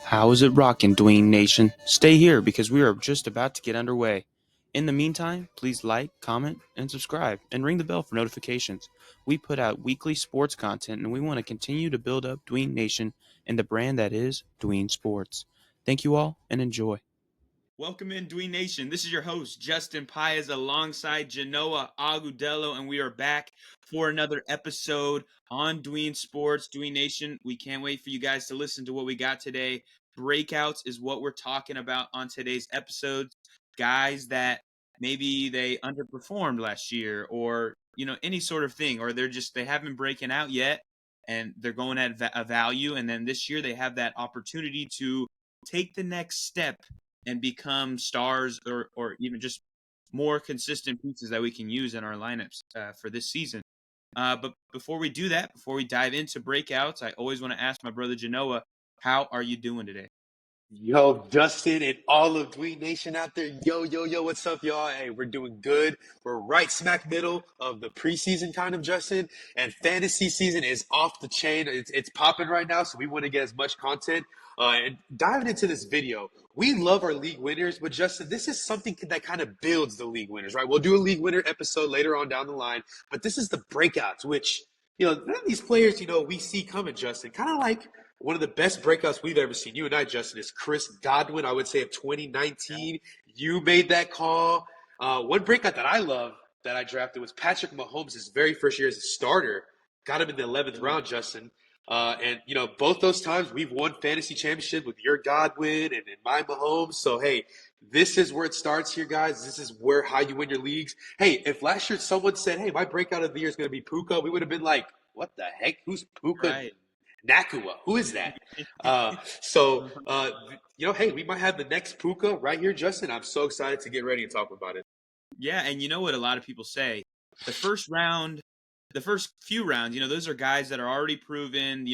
How is it rocking, Dwayne Nation? Stay here because we are just about to get underway. In the meantime, please like, comment, and subscribe, and ring the bell for notifications. We put out weekly sports content, and we want to continue to build up Dwayne Nation and the brand that is Dwayne Sports. Thank you all, and enjoy. Welcome in, Dwayne Nation. This is your host, Justin Paez, alongside Genoa Agudelo, and we are back for another episode on Dwayne Sports. Dwayne Nation, we can't wait for you guys to listen to what we got today. Breakouts is what we're talking about on today's episode. Guys that maybe they underperformed last year, or any sort of thing, or they haven't breaking out yet, and they're going at a value, and then this year they have that opportunity to take the next step and become stars, or even just more consistent pieces that we can use in our lineups for this season. But before we do that, before we dive into breakouts, I always want to ask my brother Genoa, how are you doing today? Yo, Justin and all of Dwayne Nation out there. Yo, what's up, y'all? Hey, we're doing good. We're right smack middle of the preseason kind of, Justin. And fantasy season is off the chain. It's popping right now, so we want to get as much content. And diving into this video, we love our league winners, but Justin, this is something that kind of builds the league winners, right? We'll do a league winner episode later on down the line, but this is the breakouts, which, none of these players, we see coming, Justin. Kind of like one of the best breakouts we've ever seen, you and I, Justin, is Chris Godwin, I would say, of 2019. You made that call. One breakout that I love that I drafted was Patrick Mahomes' very first year as a starter. Got him in the 11th round, Justin. And both those times we've won fantasy championship with your Godwin and my Mahomes. So, hey, this is where it starts here, guys. This is how you win your leagues. Hey, if last year someone said, hey, my breakout of the year is going to be Puka, we would have been like, what the heck? Who's Puka? Right. Nakua, who is that? Hey, we might have the next Puka right here, Justin. I'm so excited to get ready and talk about it. Yeah, and you know what a lot of people say? The first few rounds, those are guys that are already proven,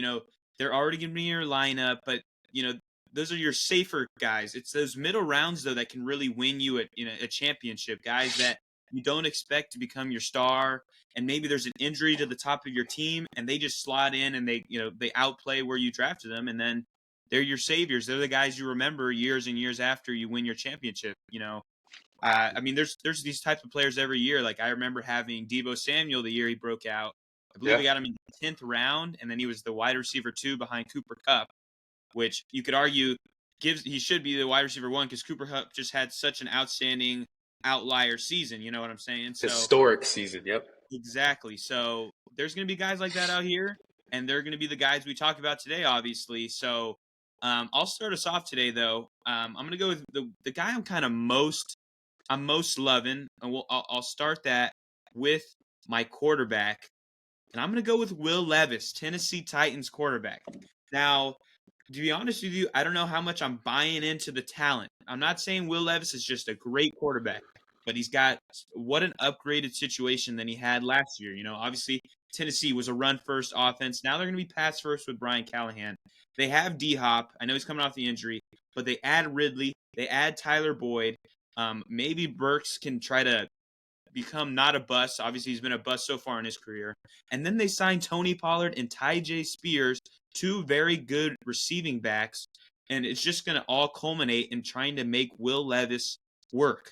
they're already going to be in your lineup, but, those are your safer guys. It's those middle rounds, though, that can really win you a championship, guys that you don't expect to become your star, and maybe there's an injury to the top of your team, and they just slot in and they outplay where you drafted them, and then they're your saviors. They're the guys you remember years and years after you win your championship. There's these types of players every year. Like, I remember having Deebo Samuel the year he broke out. I believe we got him in the 10th round, and then he was the wide receiver 2 behind Cooper Kupp, which you could argue he should be the wide receiver 1 because Cooper Kupp just had such an outstanding outlier season. You know what I'm saying? Historic season, yep. Exactly. So there's going to be guys like that out here, and they're going to be the guys we talk about today, obviously. So I'll start us off today, though. I'm going to go with the guy I'm most loving, and I'll start that with my quarterback, and I'm going to go with Will Levis, Tennessee Titans quarterback. Now, to be honest with you, I don't know how much I'm buying into the talent. I'm not saying Will Levis is just a great quarterback, but he's got what an upgraded situation than he had last year. Obviously, Tennessee was a run-first offense. Now they're going to be pass-first with Brian Callahan. They have D-Hop. I know he's coming off the injury, but they add Ridley. They add Tyler Boyd. Maybe Burks can try to become not a bust. Obviously, he's been a bust so far in his career. And then they signed Tony Pollard and Ty J. Spears, 2 very good receiving backs, and it's just going to all culminate in trying to make Will Levis work.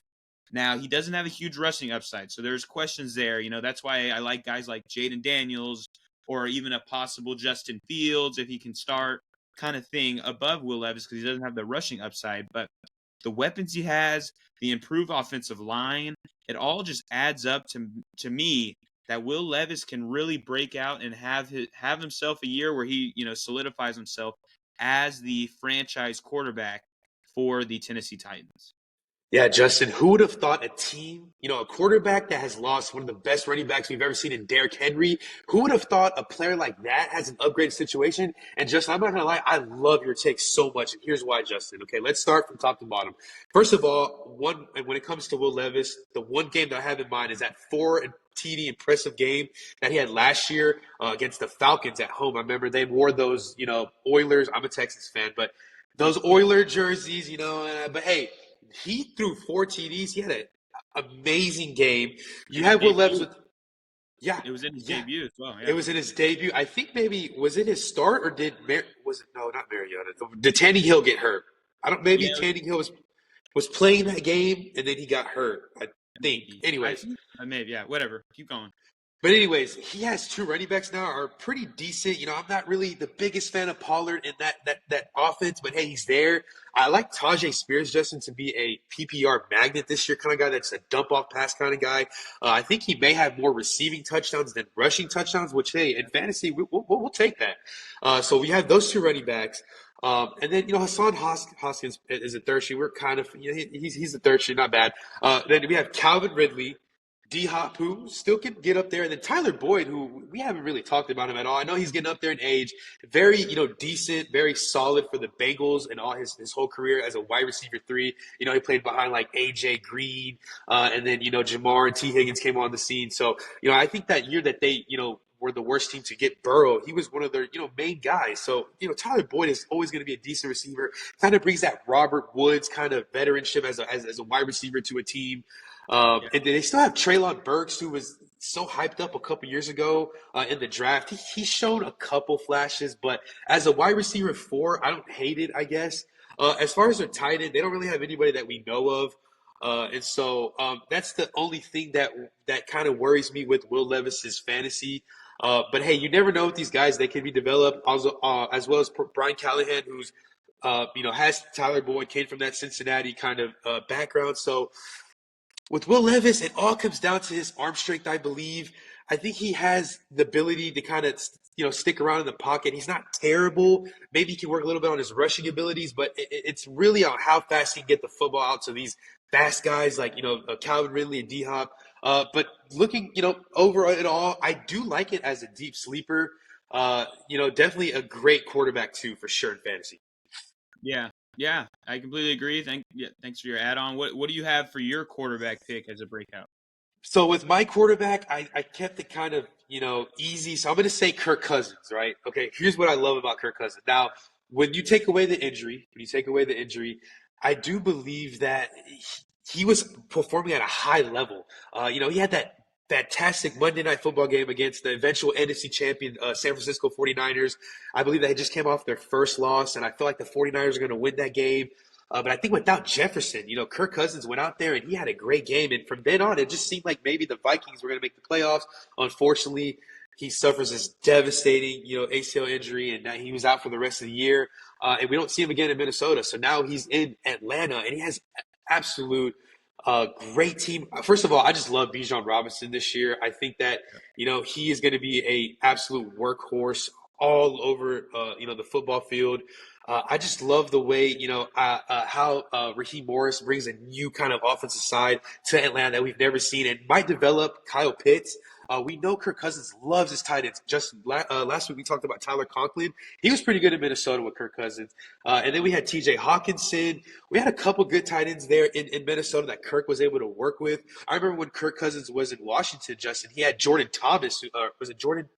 Now, he doesn't have a huge rushing upside, so there's questions there. That's why I like guys like Jaden Daniels or even a possible Justin Fields, if he can start, kind of thing, above Will Levis because he doesn't have the rushing upside. But the weapons he has, the improved offensive line, it all just adds up to me that Will Levis can really break out and have himself a year where he, solidifies himself as the franchise quarterback for the Tennessee Titans. Yeah, Justin, who would have thought a team, a quarterback that has lost one of the best running backs we've ever seen in Derrick Henry, who would have thought a player like that has an upgraded situation? And Justin, I'm not going to lie, I love your take so much. And here's why, Justin. Okay, let's start from top to bottom. First of all, when it comes to Will Levis, the one game that I have in mind is that 4 TD impressive game that he had last year against the Falcons at home. I remember they wore those, Oilers. I'm a Texas fan, but those Oiler jerseys, but hey, he threw 4 TDs. He had an amazing game. You have Will Levis with Yeah, It was in his yeah. debut as well. It Yeah. was in his debut. I think maybe was it his start or was it no, not Mariota. Did Tanning Hill get hurt? I don't. Maybe Yeah, Tanning Hill was playing that game and then he got hurt. I think. maybe. I Anyways, think maybe. Yeah. Whatever. Keep going. but anyways, he has two running backs now are pretty decent. I'm not really the biggest fan of Pollard in that offense, but hey, he's there. I like Tajay Spears, Justin, to be a PPR magnet this year, kind of guy that's a dump off pass kind of guy. I think he may have more receiving touchdowns than rushing touchdowns, which hey, in fantasy we'll take that. So we have those two running backs. And then Hassan Hoskins is a third string. We're kind of he's the third string, not bad. Then we have Calvin Ridley, D Hop, who still can get up there, and then Tyler Boyd, who we haven't really talked about him at all. I know he's getting up there in age, very decent, very solid for the Bengals and all his whole career as a wide receiver 3. He played behind like AJ Green, and then Jamar and T Higgins came on the scene. So I think that year that they were the worst team to get Burrow, he was one of their main guys. So Tyler Boyd is always going to be a decent receiver. Kind of brings that Robert Woods kind of veteranship as a wide receiver to a team. Yeah. And they still have Treylon Burks, who was so hyped up a couple years ago in the draft. He showed a couple flashes, but as a wide receiver 4, I don't hate it, I guess. As far as their tight end, they don't really have anybody that we know of. And so that's the only thing that kind of worries me with Will Levis's fantasy. But hey, you never know with these guys; they can be developed. Also, as well as Brian Callahan, who's has Tyler Boyd, came from that Cincinnati kind of background. So with Will Levis, it all comes down to his arm strength, I believe. I think he has the ability to kind of, stick around in the pocket. He's not terrible. Maybe he can work a little bit on his rushing abilities, but it's really on how fast he can get the football out to these fast guys like, Calvin Ridley and D-Hop. But looking, over it all, I do like it as a deep sleeper. Definitely a great quarterback too, for sure in fantasy. Yeah. Yeah. I completely agree. Thanks for your add-on. What do you have for your quarterback pick as a breakout? So with my quarterback, I kept it kind of, easy. So I'm going to say Kirk Cousins, right? Okay, here's what I love about Kirk Cousins. Now, when you take away the injury, I do believe that he was performing at a high level. He had that fantastic Monday Night Football game against the eventual NFC champion San Francisco 49ers. I believe they just came off their first loss, and I feel like the 49ers are going to win that game. But I think without Jefferson, Kirk Cousins went out there and he had a great game. And from then on, it just seemed like maybe the Vikings were going to make the playoffs. Unfortunately, he suffers this devastating, ACL injury, and now he was out for the rest of the year. And we don't see him again in Minnesota. So now he's in Atlanta, and he has absolute great team. First of all, I just love Bijan Robinson this year. I think that, he is going to be a absolute workhorse all over, the football field. I just love the way, how Raheem Morris brings a new kind of offensive side to Atlanta that we've never seen and might develop Kyle Pitts. We know Kirk Cousins loves his tight ends. Just last week we talked about Tyler Conklin. He was pretty good in Minnesota with Kirk Cousins. And then we had TJ Hawkinson. We had a couple good tight ends there in Minnesota that Kirk was able to work with. I remember when Kirk Cousins was in Washington, Justin, he had Jordan Thomas. Was it Jordan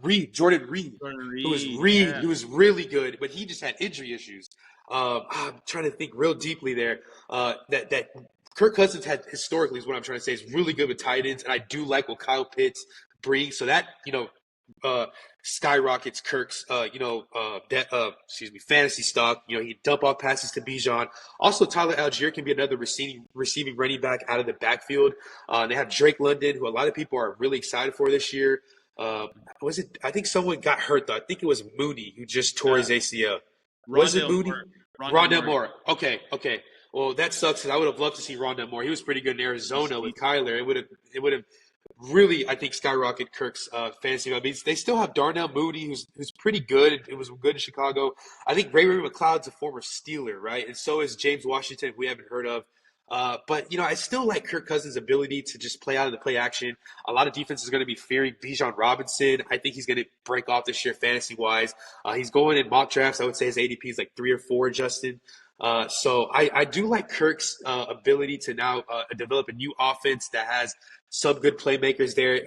Reed? Jordan Reed. Who was really good, but he just had injury issues. I'm trying to think real deeply there. That Kirk Cousins had historically is what I'm trying to say is really good with tight ends, and I do like what Kyle Pitts brings. So that skyrockets Kirk's fantasy stock. He dump off passes to Bijan. Also, Tyler Algier can be another receiving running back out of the backfield. They have Drake London, who a lot of people are really excited for this year. I think someone got hurt though. I think it was Mooney who just tore his ACL. Was it Mooney? Rondell Moore. Okay. Well, that sucks because I would have loved to see Rondell Moore. He was pretty good in Arizona with Kyler. It would have really, I think, skyrocketed Kirk's fantasy. I mean, they still have Darnell Mooney, who's pretty good. It was good in Chicago. I think Ray McLeod's a former Steeler, right? And so is James Washington, who we haven't heard of. But I still like Kirk Cousins' ability to just play out of the play action. A lot of defense is going to be fearing Bijan Robinson. I think he's going to break off this year fantasy-wise. He's going in mock drafts. I would say his ADP is like 3 or 4, Justin. So I do like Kirk's ability to now develop a new offense that has some good playmakers there.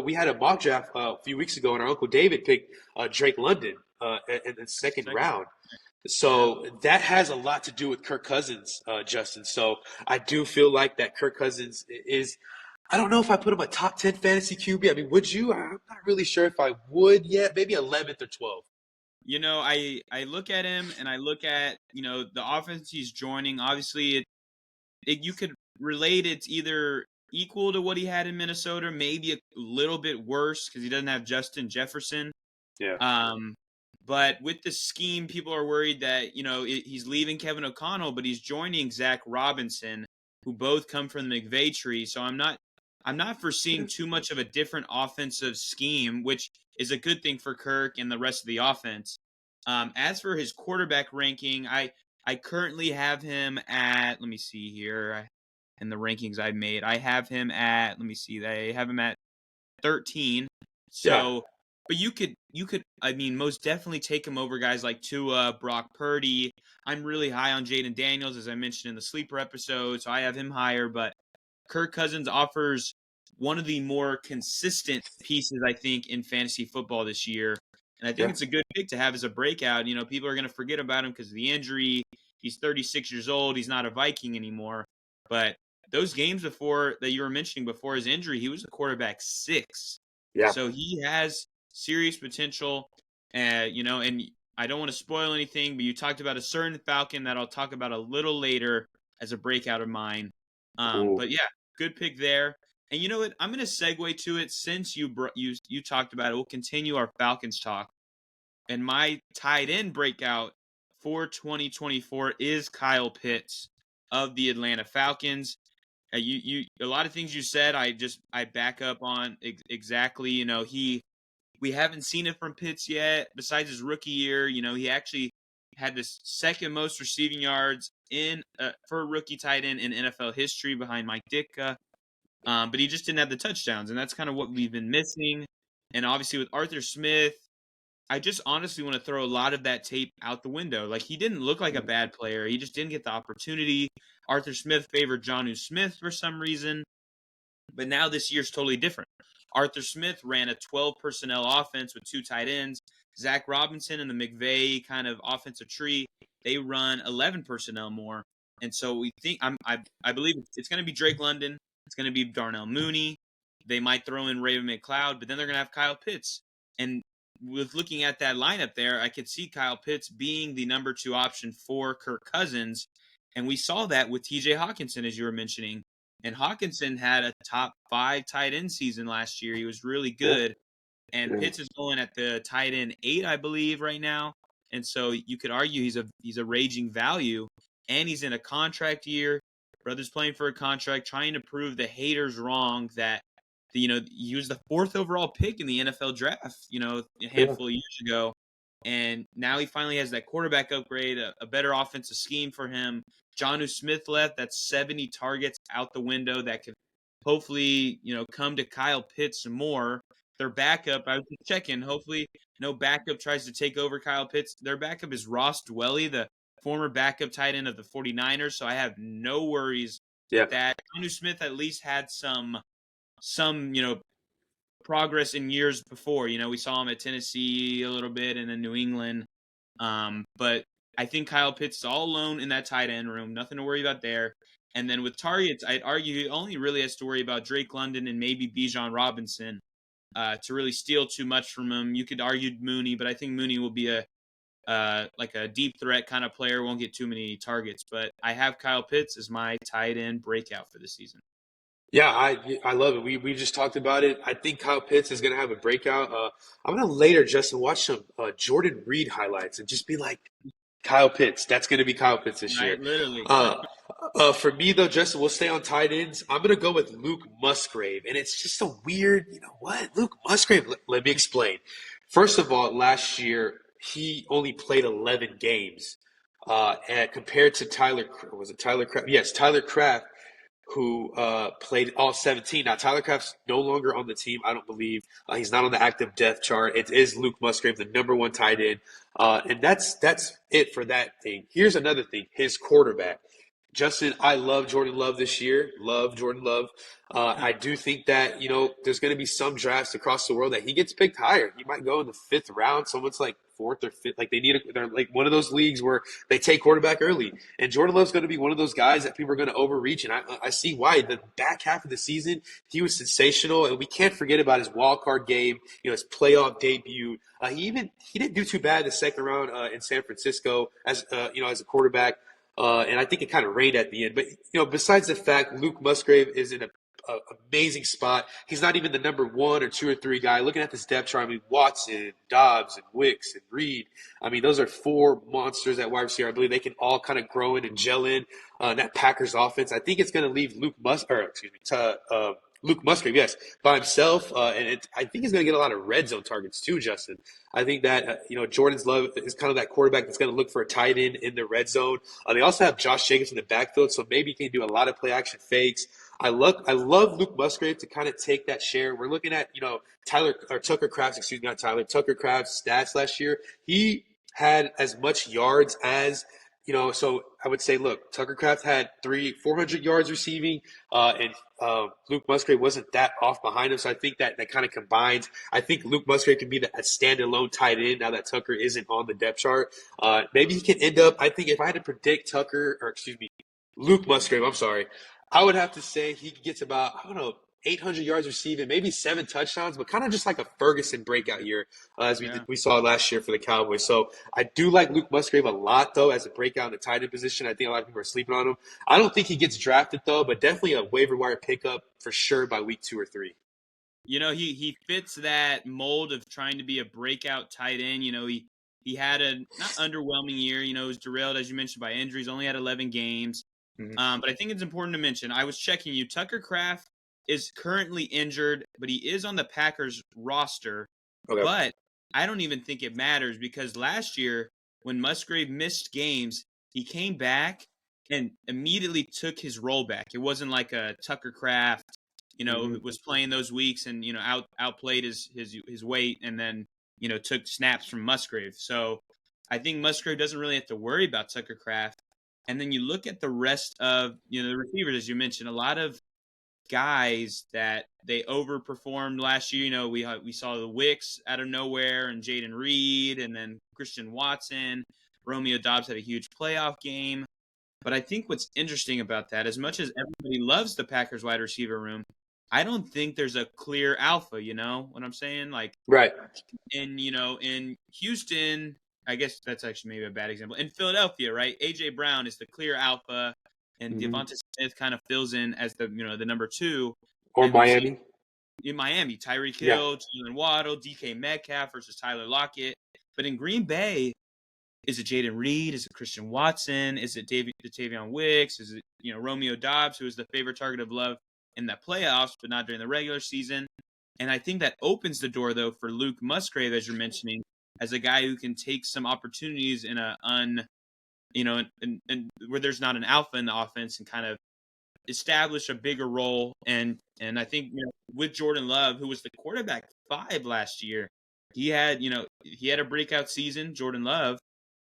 We had a mock draft a few weeks ago, and our Uncle David picked Drake London in the second round. So that has a lot to do with Kirk Cousins, Justin. So I do feel like that Kirk Cousins is I don't know if I put him a top 10 fantasy QB. I mean, would you? I'm not really sure if I would yet. Maybe 11th or 12th. I look at him and I look at the offense he's joining. Obviously, you could relate it's either equal to what he had in Minnesota, maybe a little bit worse because he doesn't have Justin Jefferson. Yeah. Um, but with the scheme, people are worried that he's leaving Kevin O'Connell, but he's joining Zach Robinson, who both come from the McVay tree. So I'm not foreseeing too much of a different offensive scheme, which is a good thing for Kirk and the rest of the offense. As for his quarterback ranking, I currently have him at, let me see here, in the rankings I've made, I have him at, let me see, I have him at 13. Yeah. So, but you could, I mean, most definitely take him over guys like Tua, Brock Purdy. I'm really high on Jaden Daniels, as I mentioned in the sleeper episode, so I have him higher. But Kirk Cousins offers one of the more consistent pieces, I think, in fantasy football this year. And I think Yeah. it's a good pick to have as a breakout. People are going to forget about him because of the injury. He's 36 years old. He's not a Viking anymore. But those games before that you were mentioning before his injury, he was a quarterback 6. Yeah. So he has serious potential. And I don't want to spoil anything, but you talked about a certain Falcon that I'll talk about a little later as a breakout of mine. Ooh. But yeah, good pick there. And you know what? I'm going to segue to it since you talked about it. We'll continue our Falcons talk. And my tight end breakout for 2024 is Kyle Pitts of the Atlanta Falcons. A lot of things you said, I back up on exactly. We haven't seen it from Pitts yet. Besides his rookie year, he actually had the second most receiving yards for a rookie tight end in NFL history behind Mike Ditka. But he just didn't have the touchdowns, and that's kind of what we've been missing. And obviously with Arthur Smith, I just honestly want to throw a lot of that tape out the window. Like, he didn't look like a bad player. He just didn't get the opportunity. Arthur Smith favored Jonnu Smith for some reason. But now this year's totally different. Arthur Smith ran a 12 personnel offense with 2 tight ends. Zach Robinson and the McVay kind of offensive tree, they run 11 personnel more. And so we think I believe it's going to be Drake London. It's going to be Darnell Mooney. They might throw in Raven McLeod, but then they're going to have Kyle Pitts. And with looking at that lineup there, I could see Kyle Pitts being the number 2 option for Kirk Cousins. And we saw that with TJ Hawkinson, as you were mentioning. And Hawkinson had a top 5 tight end season last year. He was really good. And Pitts is going at the tight end 8, I believe, right now. And so you could argue he's a raging value. And he's in a contract year. Brother's playing for a contract, trying to prove the haters wrong that he was the 4th overall pick in the NFL draft, a handful of years ago. And now he finally has that quarterback upgrade, a better offensive scheme for him. Jonnu Smith left. That's 70 targets out the window that could hopefully, come to Kyle Pitts some more. Their backup, I was just checking. Hopefully, no backup tries to take over Kyle Pitts. Their backup is Ross Dwelly, the former backup tight end of the 49ers. So I have no worries with that. Jonnu Smith at least had some progress in years before. We saw him at Tennessee a little bit and then New England. But I think Kyle Pitts is all alone in that tight end room. Nothing to worry about there. And then with targets, I'd argue he only really has to worry about Drake London and maybe Bijan Robinson to really steal too much from him. You could argue Mooney, but I think Mooney will be like a deep threat kind of player, won't get too many targets. But I have Kyle Pitts as my tight end breakout for the season. Yeah, I love it. We just talked about it. I think Kyle Pitts is gonna have a breakout. I'm gonna later, Justin, watch some Jordan Reed highlights and just be like, Kyle Pitts. That's gonna be Kyle Pitts this year. Right, literally. For me though, Justin, we'll stay on tight ends. I'm gonna go with Luke Musgrave, and it's just a weird, what? Luke Musgrave. Let me explain. First of all, last year he only played 11 games, and compared to was it Tyler Kraft? Yes, Tyler Kraft, who played all 17. Now, Tyler Kraft's no longer on the team, I don't believe. He's not on the active depth chart. It is Luke Musgrave, the number 1 tight end. And that's it for that thing. Here's another thing. His quarterback, Justin, I love Jordan Love this year. Love Jordan Love. I do think that, there's going to be some drafts across the world that he gets picked higher. He might go in the fifth round. Someone's like fourth or fifth. Like they're like one of those leagues where they take quarterback early. And Jordan Love's going to be one of those guys that people are going to overreach. And I see why. The back half of the season, he was sensational. And we can't forget about his wild card game, his playoff debut. He didn't do too bad in the second round in San Francisco as a quarterback. And I think it kind of rained at the end. But, besides the fact Luke Musgrave is in a amazing spot. He's not even the number 1 or 2 or 3 guy. Looking at this depth chart, I mean, Watson, Dobbs, and Wicks, and Reed. I mean, those are 4 monsters at wide receiver. I believe they can all kind of grow in and gel in that Packers offense. I think it's going to leave Luke Musgrave, yes, by himself. I think he's going to get a lot of red zone targets too, Justin. I think that, Jordan's Love is kind of that quarterback that's going to look for a tight end in the red zone. They also have Josh Jacobs in the backfield, so maybe he can do a lot of play action fakes. I love Luke Musgrave to kind of take that share. We're looking at, Tucker Kraft's stats last year. He had as much yards as, so I would say, look, Tucker Kraft had 400 yards receiving, and Luke Musgrave wasn't that off behind him. So I think that kind of combines. I think Luke Musgrave can be a standalone tight end now that Tucker isn't on the depth chart. Maybe he can end up, I think if I had to predict Luke Musgrave, I'm sorry, I would have to say he gets about, 800 yards receiving, maybe 7 touchdowns, but kind of just like a Ferguson breakout year as we saw last year for the Cowboys. So I do like Luke Musgrave a lot, though, as a breakout in the tight end position. I think a lot of people are sleeping on him. I don't think he gets drafted, though, but definitely a waiver wire pickup for sure by week 2 or 3. He fits that mold of trying to be a breakout tight end. He had a not underwhelming year. It was derailed, as you mentioned, by injuries. Only had 11 games. Mm-hmm. But I think it's important to mention, I was checking you, Tucker Kraft is currently injured, but he is on the Packers roster. Okay. But I don't even think it matters because last year when Musgrave missed games, he came back and immediately took his role back. It wasn't like a Tucker Kraft, was playing those weeks and, outplayed his weight and then, took snaps from Musgrave. So I think Musgrave doesn't really have to worry about Tucker Kraft. And then you look at the rest of, the receivers, as you mentioned, a lot of guys that they overperformed last year. We saw the Wicks out of nowhere and Jaden Reed and then Christian Watson. Romeo Doubs had a huge playoff game. But I think what's interesting about that, as much as everybody loves the Packers wide receiver room, I don't think there's a clear alpha, you know what I'm saying? Like, right. In Houston, I guess that's actually maybe a bad example. In Philadelphia, right? A.J. Brown is the clear alpha, and Devonta Smith kind of fills in as the number 2. Or Miami. In Miami, Tyreek Hill, Jalen Waddle, DK Metcalf versus Tyler Lockett. But in Green Bay, is it Jaden Reed? Is it Christian Watson? Is it Davion Wicks? Is it Romeo Doubs, who is the favorite target of Love in the playoffs, but not during the regular season? And I think that opens the door, though, for Luke Musgrave, as you're mentioning, as a guy who can take some opportunities in where there's not an alpha in the offense and kind of establish a bigger role. And I think, with Jordan Love, who was the quarterback 5 last year, he had a breakout season. Jordan Love,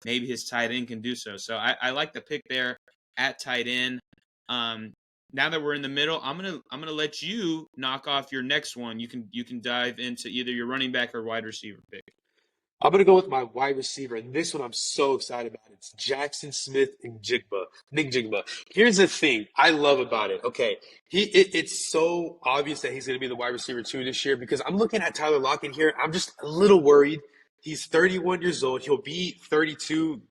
maybe his tight end can do so. So I like the pick there at tight end. Now that we're in the middle, I'm gonna let you knock off your next one. You can dive into either your running back or wide receiver pick. I'm going to go with my wide receiver, and this one I'm so excited about. It's Jaxon Smith-Njigba. Here's the thing I love about it. Okay, it's so obvious that he's going to be the wide receiver 2 this year because I'm looking at Tyler Lockett here. I'm just a little worried. He's 31 years old. He'll be 32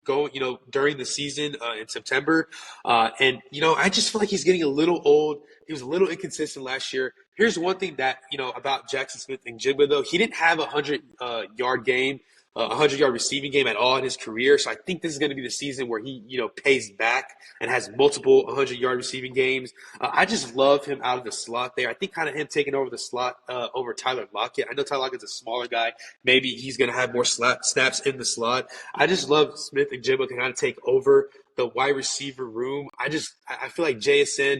during the season in September. And I just feel like he's getting a little old. He was a little inconsistent last year. Here's one thing that, about Jaxon Smith-Njigba, though. He didn't have a 100-yard game. 100-yard receiving game at all in his career. So I think this is going to be the season where he, pays back and has multiple 100-yard receiving games. I just love him out of the slot there. I think kind of him taking over the slot over Tyler Lockett. I know Tyler Lockett's a smaller guy. Maybe he's going to have more snaps in the slot. I just love Smith-Njigba can kind of take over the wide receiver room. I feel like JSN,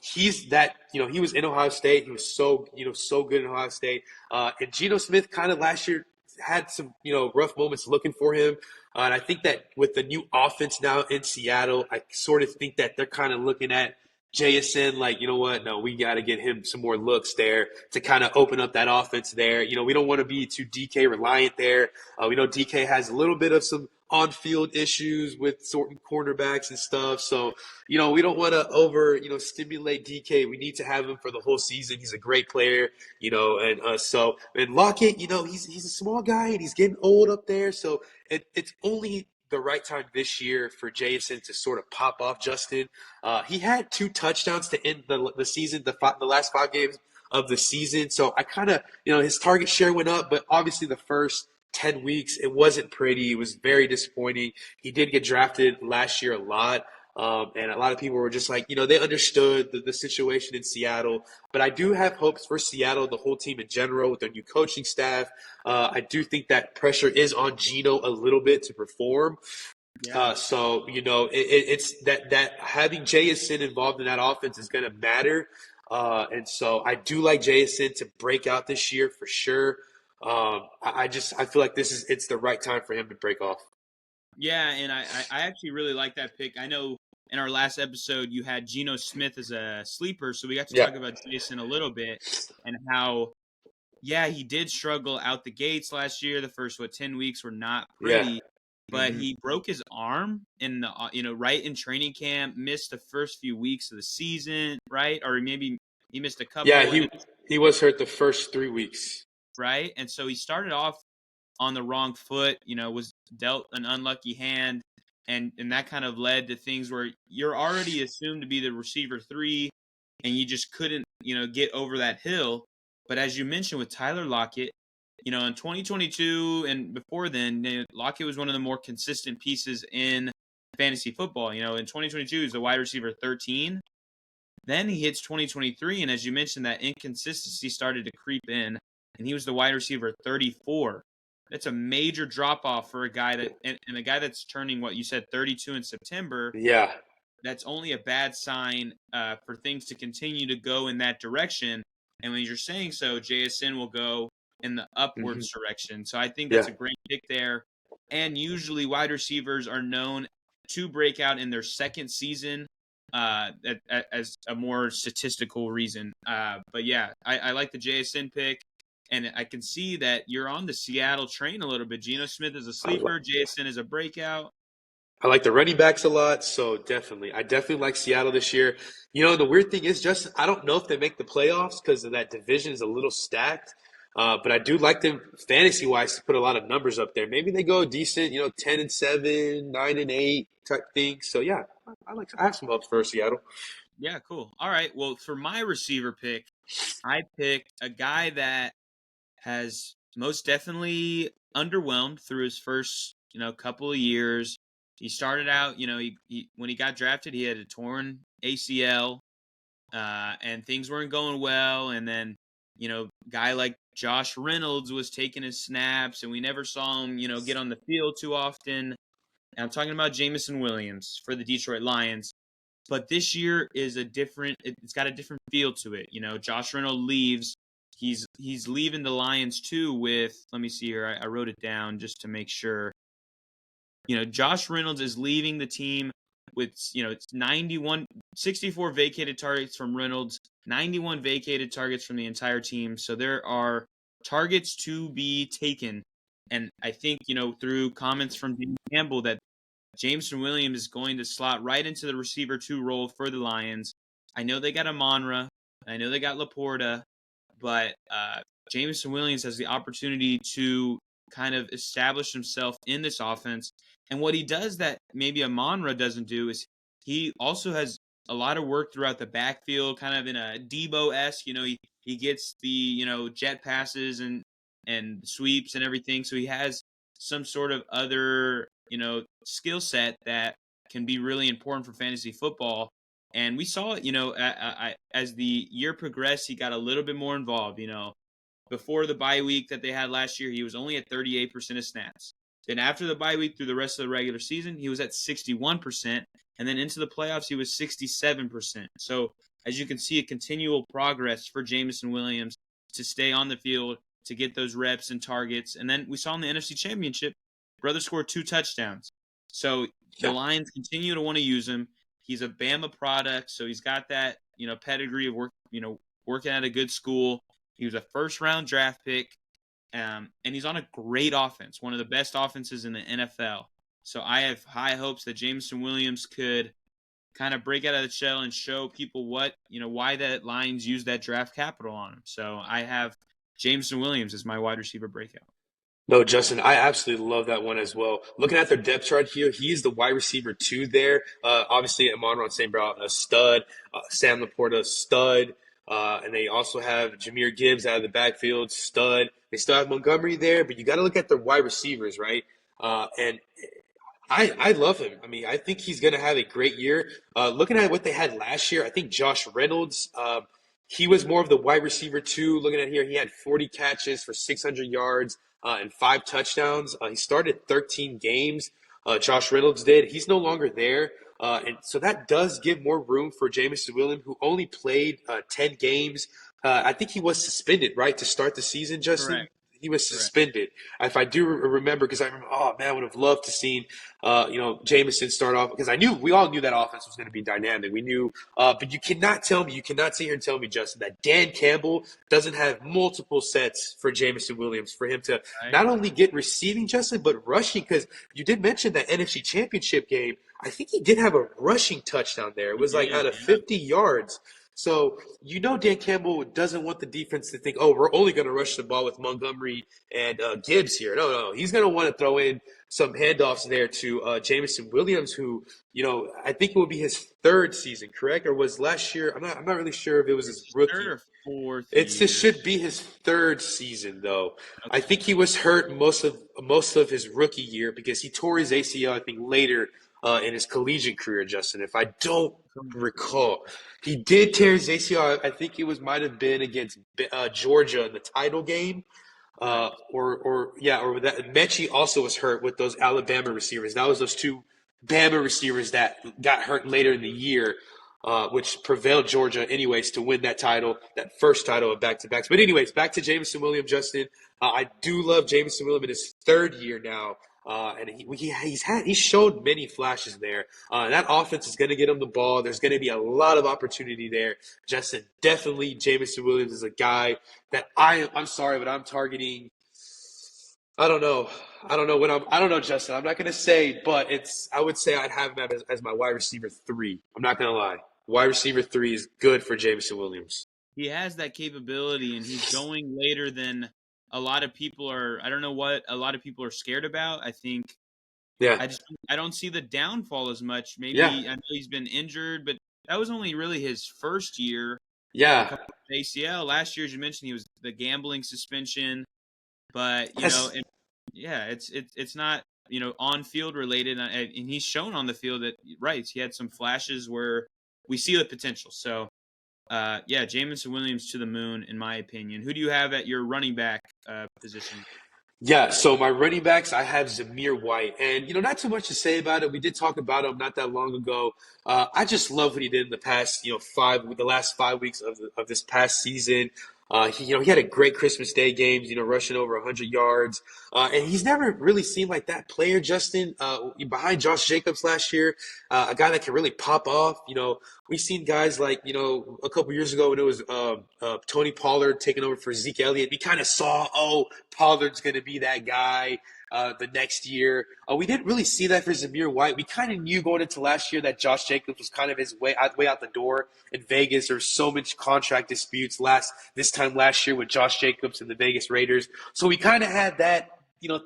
he's that, he was in Ohio State. He was so good in Ohio State. And Geno Smith kind of last year had some, rough moments looking for him. And I think that with the new offense now in Seattle, I sort of think that they're kind of looking at JSN like, you know what? No, we got to get him some more looks there to kind of open up that offense there. We don't want to be too DK reliant there. We know DK has a little bit of some on-field issues with certain cornerbacks and stuff. So, we don't want to stimulate DK. We need to have him for the whole season. He's a great player, and Lockett, he's a small guy and he's getting old up there. So it's only the right time this year for Jason to sort of pop off, Justin. He had 2 touchdowns to end the season, the last 5 games of the season. So I kind of, his target share went up, but obviously the first 10 weeks, it wasn't pretty. It was very disappointing. He did get drafted last year a lot. And a lot of people were just like, they understood the situation in Seattle. But I do have hopes for Seattle, the whole team in general, with their new coaching staff. I do think that pressure is on Geno a little bit to perform. Yeah. It's that having JSN involved in that offense is going to matter. And so I do like JSN to break out this year for sure. I feel like it's the right time for him to break off. Yeah, and I actually really like that pick. I know in our last episode you had Geno Smith as a sleeper, so we got to talk about Jason a little bit and how, he did struggle out the gates last year. The first 10 weeks were not pretty, but he broke his arm in the right in training camp, missed the first few weeks of the season, right? Or maybe he missed a couple. Yeah, he was hurt the first 3 weeks, right? And so he started off on the wrong foot, was dealt an unlucky hand, and that kind of led to things where you're already assumed to be the receiver 3, and you just couldn't, get over that hill. But as you mentioned with Tyler Lockett, in 2022 and before then, Lockett was one of the more consistent pieces in fantasy football. In 2022, he's a wide receiver 13. Then he hits 2023, and as you mentioned, that inconsistency started to creep in, and he was the wide receiver 34. That's a major drop off for a guy and a guy that's turning what you said 32 in September. Yeah, that's only a bad sign for things to continue to go in that direction. And when you're saying so, JSN will go in the upwards direction. So I think that's a great pick there. And usually wide receivers are known to break out in their second season as a more statistical reason. But yeah, I like the JSN pick. And I can see that you're on the Seattle train a little bit. Geno Smith is a sleeper. JSN is a breakout. I like the running backs a lot, so I definitely like Seattle this year. The weird thing is, Justin, I don't know if they make the playoffs because that division is a little stacked. But I do like them fantasy-wise to put a lot of numbers up there. Maybe they go decent, 10-7, 9-8 type thing. So yeah, I have some hopes for Seattle. Yeah, cool. All right. Well, for my receiver pick, I picked a guy that has most definitely underwhelmed through his first, couple of years. He started out, when he got drafted, he had a torn ACL, and things weren't going well. And then, guy like Josh Reynolds was taking his snaps, and we never saw him, get on the field too often. And I'm talking about Jameson Williams for the Detroit Lions. But this year is it's got a different feel to it. Josh Reynolds leaves. He's leaving the Lions too with, let me see here, I wrote it down just to make sure. Josh Reynolds is leaving the team with, it's 64 vacated targets from Reynolds, 91 vacated targets from the entire team. So there are targets to be taken. And I think, through comments from Dean Campbell that Jameson Williams is going to slot right into the receiver 2 role for the Lions. I know they got Amonra. I know they got Laporta. But Jameson Williams has the opportunity to kind of establish himself in this offense. And what he does that maybe Amonra doesn't do is he also has a lot of work throughout the backfield, kind of in a Debo-esque. He gets the, jet passes and sweeps and everything. So he has some sort of other, skill set that can be really important for fantasy football. And we saw it, as the year progressed, he got a little bit more involved. Before the bye week that they had last year, he was only at 38% of snaps. Then after the bye week through the rest of the regular season, he was at 61%. And then into the playoffs, he was 67%. So as you can see, a continual progress for Jameson Williams to stay on the field, to get those reps and targets. And then we saw in the NFC Championship, brother scored 2 touchdowns. So the Yeah. Lions continue to want to use him. He's a Bama product, so he's got that, pedigree of working at a good school. He was a first-round draft pick, and he's on a great offense, one of the best offenses in the NFL. So I have high hopes that Jameson Williams could kind of break out of the shell and show people why that Lions use that draft capital on him. So I have Jameson Williams as my wide receiver breakout. No, Justin, I absolutely love that one as well. Looking at their depth chart here, he is the wide receiver 2 there. Obviously, Amon-Ra St. Brown, a stud. Sam Laporta, stud. And they also have Jahmyr Gibbs out of the backfield, stud. They still have Montgomery there, but you got to look at their wide receivers, right? And I love him. I mean, I think he's going to have a great year. Looking at what they had last year, I think Josh Reynolds, he was more of the wide receiver 2. Looking at here, he had 40 catches for 600 yards and 5 touchdowns. He started 13 games. Josh Reynolds did. He's no longer there. And so that does give more room for Jameson Williams, who only played 10 games. I think he was suspended, right, to start the season, Justin? Correct. He was suspended. If I do remember, because I remember, oh man, I would have loved to seen, Jameson start off, because we all knew that offense was going to be dynamic. We knew, but you cannot sit here and tell me, Justin, that Dan Campbell doesn't have multiple sets for Jameson Williams for him to not only get receiving, Justin, but rushing. Because you did mention that NFC Championship game. I think he did have a rushing touchdown there. It was out of 50 yards. So, Dan Campbell doesn't want the defense to think, oh, we're only going to rush the ball with Montgomery and Gibbs here. No. He's going to want to throw in some handoffs there to Jameson Williams, who, I think it would be his 3rd season, correct? Or was last year? I'm not really sure if it was his rookie. 3rd or 4th. It should be his 3rd season, though. Okay. I think he was hurt most of his rookie year because he tore his ACL, I think, later in his collegiate career, Justin, if I don't recall. He did tear his ACL. I think it might have been against Georgia in the title game. Or that Mechie also was hurt with those Alabama receivers. That was those 2 Bama receivers that got hurt later in the year, which prevailed Georgia anyways to win that title, that first title of back-to-backs. But anyways, back to Jameson Williams, Justin. I do love Jameson Williams in his 3rd year now. And he's shown many flashes there. That offense is going to get him the ball. There's going to be a lot of opportunity there. Justin, definitely Jameson Williams is a guy that I'm sorry, but I'm targeting. I don't know, Justin. I'm not going to say, but I would say I'd have him as my wide receiver 3. I'm not going to lie. Wide receiver 3 is good for Jameson Williams. He has that capability, and he's going later than a lot of people are. I don't know what a lot of people are scared about. I think, I don't see the downfall as much. Maybe I know he's been injured, but that was only really his 1st year. Yeah. ACL last year, as you mentioned, he was the gambling suspension, but it's not on field related, and he's shown on the field that he had some flashes where we see the potential. So. Jameson Williams to the moon, in my opinion. Who do you have at your running back position? Yeah, so my running backs, I have Zamir White. And, not too much to say about it. We did talk about him not that long ago. I just love what he did in the past, the last 5 weeks of this past season. He had a great Christmas Day games, rushing over 100 yards. And he's never really seemed like that player, Justin, behind Josh Jacobs last year, a guy that can really pop off. We've seen guys like, a couple years ago when it was Tony Pollard taking over for Zeke Elliott. We kind of saw, Pollard's going to be that guy the next year. We didn't really see that for Zamir White. We kind of knew going into last year that Josh Jacobs was kind of his way out the door in Vegas. There was so much contract disputes this time last year with Josh Jacobs and the Vegas Raiders. So we kind of had that,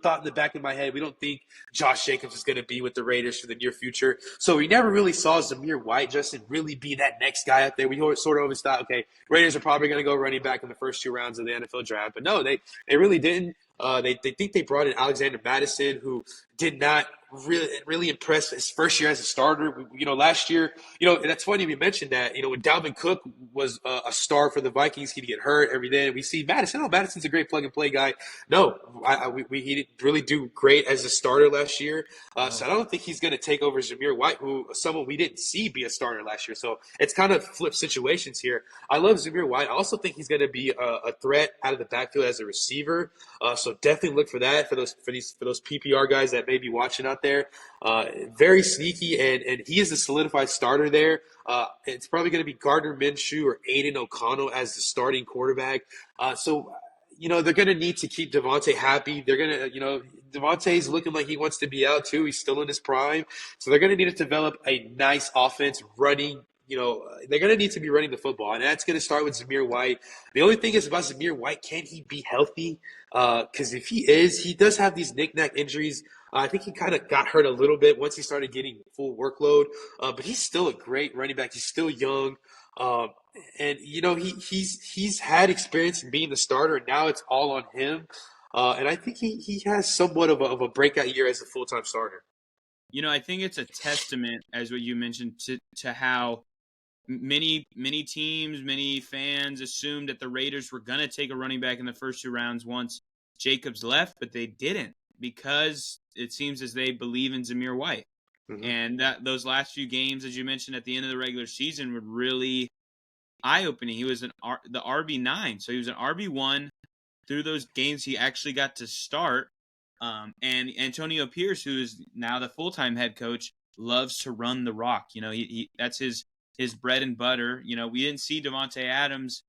thought in the back of my head. We don't think Josh Jacobs is going to be with the Raiders for the near future. So we never really saw Zamir White, Justin, really be that next guy out there. We sort of always thought, okay, Raiders are probably going to go running back in the first 2 rounds of the NFL draft. But no, they really didn't. They think they brought in Alexander Madison, who did not really impress his first year as a starter. Last year, and that's funny we mentioned that. When Dalvin Cook was a star for the Vikings, he'd get hurt every day. And we see Madison. Oh, Madison's a great plug and play guy. No, he didn't really do great as a starter last year. So I don't think he's going to take over Zamir White, someone we didn't see be a starter last year. So it's kind of flip situations here. I love Zamir White. I also think he's going to be a threat out of the backfield as a receiver. So definitely look for that for those PPR guys that may be watching out there. Very sneaky, and he is the solidified starter there. It's probably going to be Gardner Minshew or Aiden O'Connell as the starting quarterback. So they're going to need to keep Devontae happy. They're going to, Devontae's looking like he wants to be out too. He's still in his prime. So they're going to need to develop a nice offense running. They're going to need to be running the football, and that's going to start with Zamir White. The only thing is about Zamir White, can he be healthy? Because if he is, he does have these knick-knack injuries. I think he kind of got hurt a little bit once he started getting full workload. But he's still a great running back. He's still young. And he's had experience in being the starter, and now it's all on him. And I think he has somewhat of a breakout year as a full-time starter. I think it's a testament, as what you mentioned, to how many teams, many fans assumed that the Raiders were going to take a running back in the first 2 rounds once Jacobs left, but they didn't, because it seems as they believe in Zamir White. Mm-hmm. And those last few games, as you mentioned, at the end of the regular season were really eye-opening. He was the RB9, so he was an RB1 through those games he actually got to start. And Antonio Pierce, who is now the full-time head coach, loves to run the rock. He that's his bread and butter. We didn't see Devontae Adams,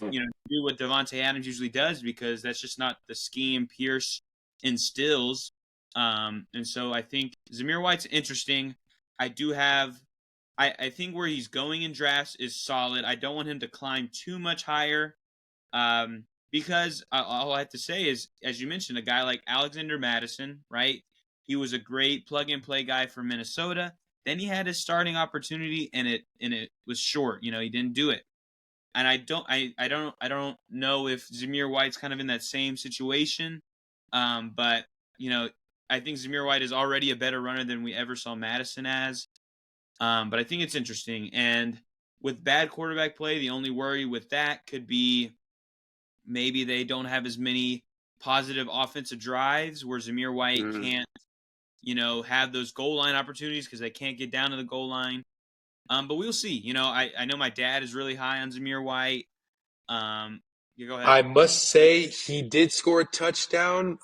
do what Devontae Adams usually does, because that's just not the scheme Pierce instills. And so I think Zamir White's interesting. I think where he's going in drafts is solid. I don't want him to climb too much higher. Because all I have to say is, as you mentioned, a guy like Alexander Mattison, right? He was a great plug-and-play guy for Minnesota. Then he had his starting opportunity, and it was short. He didn't do it. And I don't know if Zamir White's kind of in that same situation. But I think Zamir White is already a better runner than we ever saw Mattison as. But I think it's interesting. And with bad quarterback play, the only worry with that could be maybe they don't have as many positive offensive drives where Zamir White can't, have those goal line opportunities because they can't get down to the goal line. But we'll see. I know my dad is really high on Zamir White. You go ahead. I must say he did score a touchdown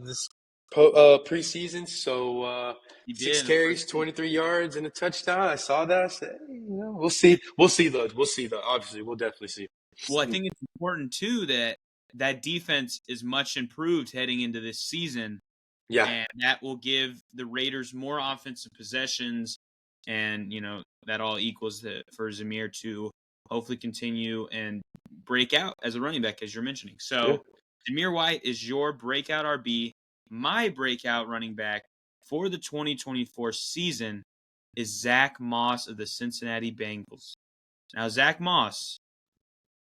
this preseason. So 6 carries, 23 yards, and a touchdown. I saw that. I said, we'll see. We'll see though. Obviously, we'll definitely see. Well, I think it's important too that defense is much improved heading into this season. Yeah. And that will give the Raiders more offensive possessions, and that all equals for Zamir to hopefully continue and break out as a running back, as you're mentioning. So Zamir White is your breakout RB. My breakout running back for the 2024 season is Zack Moss of the Cincinnati Bengals. Now, Zack Moss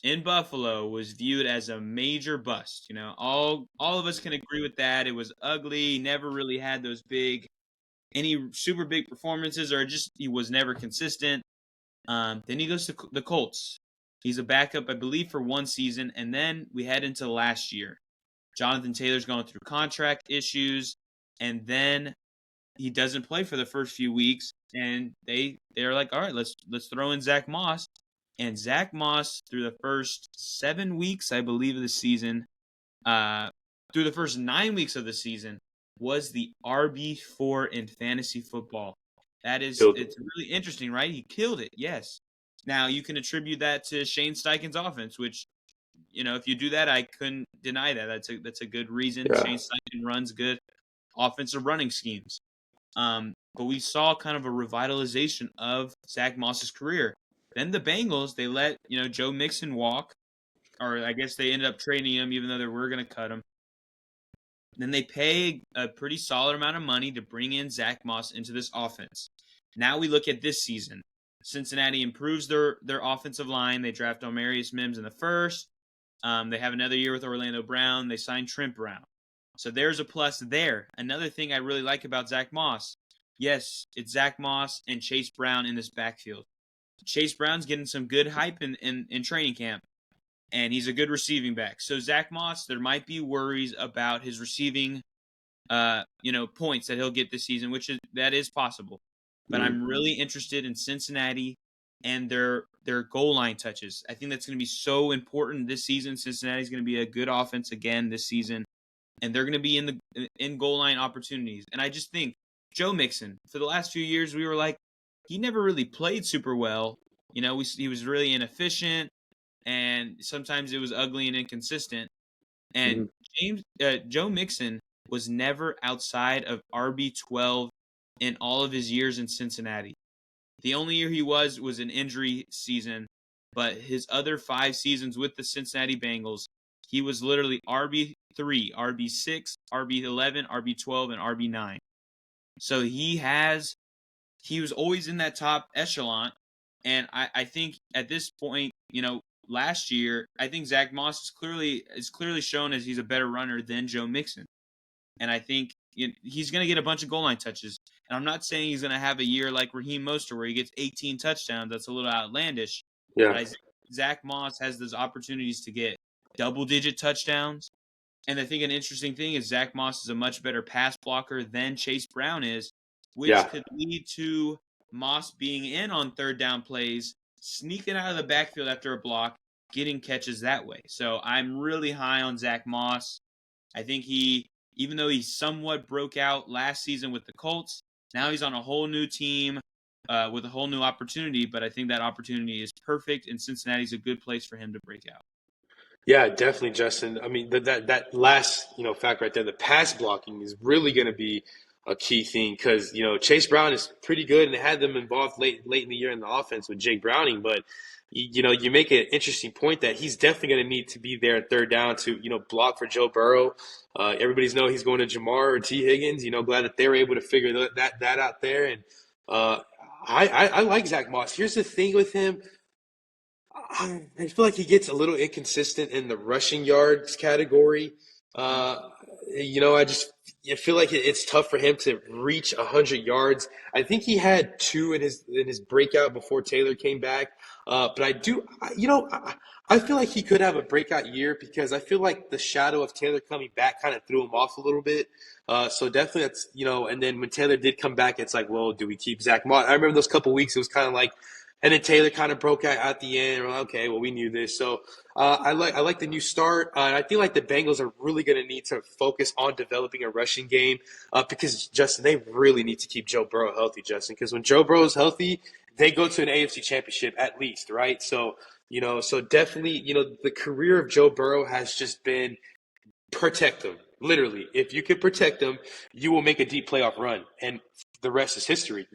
in Buffalo was viewed as a major bust. All of us can agree with that. It was ugly, never really had those any super big performances, or just he was never consistent. Then he goes to the Colts. He's a backup, I believe, for 1 season, and then we head into last year. Jonathan Taylor's going through contract issues, and then he doesn't play for the first few weeks, and they're like, all right, let's throw in Zack Moss. And Zack Moss, through the first 7 weeks, I believe, of the season, through the first 9 weeks of the season, was the RB4 in fantasy football. It's really interesting, right? He killed it, yes. Now, you can attribute that to Shane Steichen's offense, which, if you do that, I couldn't deny that. That's a good reason. Yeah. Shane Steichen runs good offensive running schemes. But we saw kind of a revitalization of Zack Moss's career. Then the Bengals, they let, Joe Mixon walk, or I guess they ended up trading him even though they were going to cut him. Then they pay a pretty solid amount of money to bring in Zack Moss into this offense. Now we look at this season. Cincinnati improves their offensive line. They draft Omarius Mims in the first. They have another year with Orlando Brown. They signed Trent Brown. So there's a plus there. Another thing I really like about Zack Moss, yes, it's Zack Moss and Chase Brown in this backfield. Chase Brown's getting some good hype in training camp, and he's a good receiving back. So Zack Moss, there might be worries about his receiving, points that he'll get this season, that is possible. But I'm really interested in Cincinnati and their goal line touches. I think that's going to be so important this season. Cincinnati's going to be a good offense again this season, and they're going to be in goal line opportunities. And I just think Joe Mixon, for the last few years, we were like, he never really played super well. He was really inefficient, and sometimes it was ugly and inconsistent. And Joe Mixon was never outside of RB12 in all of his years in Cincinnati. The only year he was an injury season, but his other 5 seasons with the Cincinnati Bengals, he was literally RB3, RB6, RB11, RB12, and RB9. So he was always in that top echelon. And I think at this point, last year, I think Zack Moss is clearly shown as he's a better runner than Joe Mixon. And I think he's going to get a bunch of goal line touches. And I'm not saying he's going to have a year like Raheem Mostert where he gets 18 touchdowns. That's a little outlandish. Yeah. But I think Zack Moss has those opportunities to get double-digit touchdowns. And I think an interesting thing is Zack Moss is a much better pass blocker than Chase Brown is, which could lead to Moss being in on third down plays, sneaking out of the backfield after a block, getting catches that way. So I'm really high on Zack Moss. I think even though he somewhat broke out last season with the Colts, now he's on a whole new team with a whole new opportunity, but I think that opportunity is perfect, and Cincinnati's a good place for him to break out. Yeah, definitely, Justin. I mean, that last fact right there, the pass blocking is really going to be a key thing because Chase Brown is pretty good and they had them involved late in the year in the offense with Jake Browning, but you make an interesting point that he's definitely going to need to be there at third down to block for Joe Burrow. Everybody's know he's going to Jamar or T Higgins. Glad that they were able to figure that out there. And I like Zack Moss. Here's the thing with him. I feel like he gets a little inconsistent in the rushing yards category. I feel like it's tough for him to reach 100 yards. I think he had 2 in his breakout before Taylor came back. But I feel like he could have a breakout year because I feel like the shadow of Taylor coming back kind of threw him off a little bit. So definitely that's, and then when Taylor did come back, it's like, well, do we keep Zack Moss? I remember those couple weeks, it was kind of like, and then Taylor kind of broke out at the end. We're like, okay, well, we knew this. So I like the new start. And I feel like the Bengals are really going to need to focus on developing a rushing game because, Justin, they really need to keep Joe Burrow healthy, Justin, because when Joe Burrow is healthy, they go to an AFC championship at least, right? So, so definitely, the career of Joe Burrow has just been protect them. Literally, if you can protect them, you will make a deep playoff run. And the rest is history,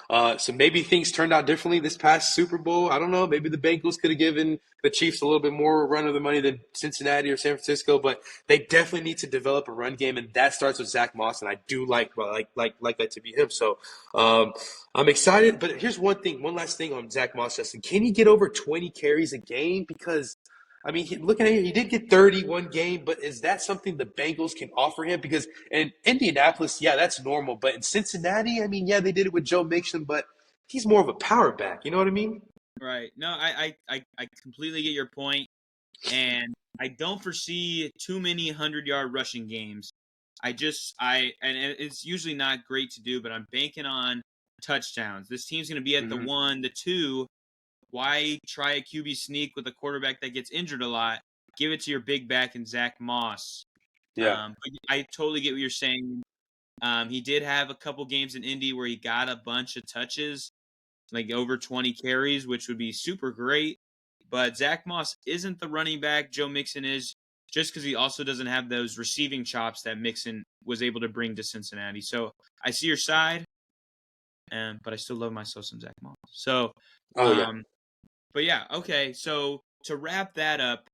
So maybe things turned out differently this past Super Bowl. I don't know. Maybe the Bengals could have given the Chiefs a little bit more run of the money than Cincinnati or San Francisco, but they definitely need to develop a run game, and that starts with Zack Moss, and I do like that to be him. So I'm excited. But here's one last thing on Zack Moss, Justin. Can he get over 20 carries a game? Because I mean, looking at it, he did get 31 game, but is that something the Bengals can offer him? Because in Indianapolis, yeah, that's normal. But in Cincinnati, I mean, yeah, they did it with Joe Mixon, but he's more of a power back. You know what I mean? Right. No, I completely get your point, and I don't foresee too many 100-yard rushing games. And it's usually not great to do, but I'm banking on touchdowns. This team's going to be at the 1, the 2. Why try a QB sneak with a quarterback that gets injured a lot? Give it to your big back and Zack Moss. Yeah. But I totally get what you're saying. He did have a couple games in Indy where he got a bunch of touches, like over 20 carries, which would be super great. But Zack Moss isn't the running back Joe Mixon is, just because he also doesn't have those receiving chops that Mixon was able to bring to Cincinnati. So I see your side, but I still love myself some Zack Moss. So, But yeah, okay. So to wrap that up,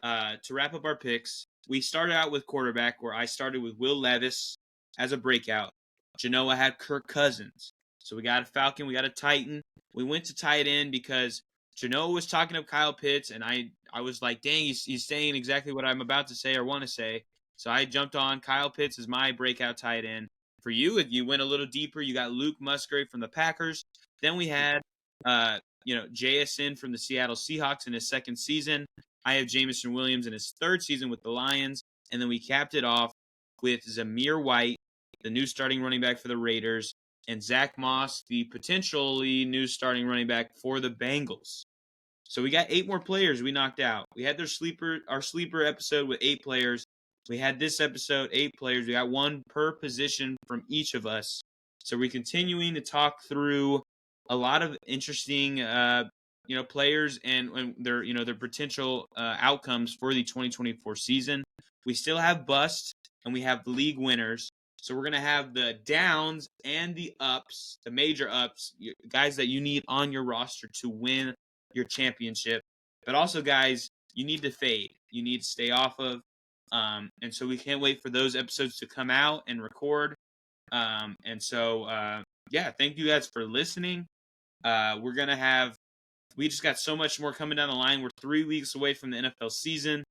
our picks, we started out with quarterback, where I started with Will Levis as a breakout. Genoa had Kirk Cousins. So we got a Falcon, we got a Titan. We went to tight end because Genoa was talking of Kyle Pitts, and I was like, dang, he's saying exactly what I'm about to say or want to say. So I jumped on Kyle Pitts as my breakout tight end. For you, if you went a little deeper, you got Luke Musgrave from the Packers. Then we had, JSN from the Seattle Seahawks in his second season. I have Jameson Williams in his third season with the Lions. And then we capped it off with Zamir White, the new starting running back for the Raiders, and Zack Moss, the potentially new starting running back for the Bengals. So we got 8 more players we knocked out. We had our sleeper episode with 8 players. We had this episode, 8 players. We got 1 per position from each of us. So we're continuing to talk through a lot of interesting, players and their potential outcomes for the 2024 season. We still have bust and we have league winners. So we're going to have the downs and the ups, the major ups, guys that you need on your roster to win your championship. But also, guys, you need to fade. You need to stay off of. And so we can't wait for those episodes to come out and record. Thank you guys for listening. We just got so much more coming down the line. We're 3 weeks away from the NFL season,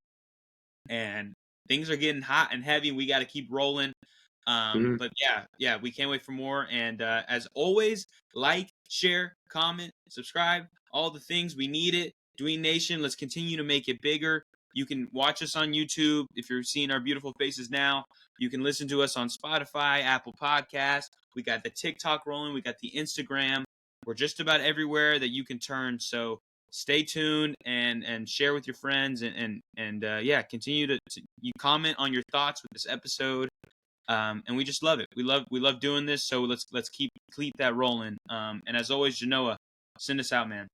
and things are getting hot and heavy. We got to keep rolling. But we can't wait for more. And as always, like, share, comment, subscribe, all the things. We need it. Dween Nation, let's continue to make it bigger. You can watch us on YouTube if you're seeing our beautiful faces now. You can listen to us on Spotify, Apple Podcasts. We got the TikTok rolling. We got the Instagram. We're just about everywhere that you can turn. So stay tuned and share with your friends and continue to you comment on your thoughts with this episode. And we just love it. We love doing this. So let's keep that rolling. And as always, Genoa, send us out, man.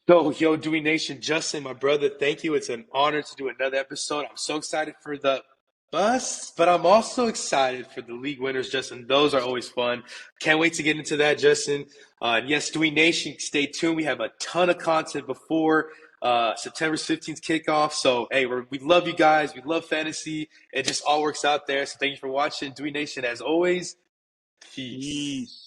Yo, Dewey Nation, Justin, my brother, thank you. It's an honor to do another episode. I'm so excited for the bus, but I'm also excited for the league winners, Justin. Those are always fun. Can't wait to get into that, Justin. And yes, Dewey Nation, stay tuned. We have a ton of content before September 15th kickoff. So, hey, we love you guys. We love fantasy. It just all works out there. So thank you for watching. Dewey Nation, as always, peace.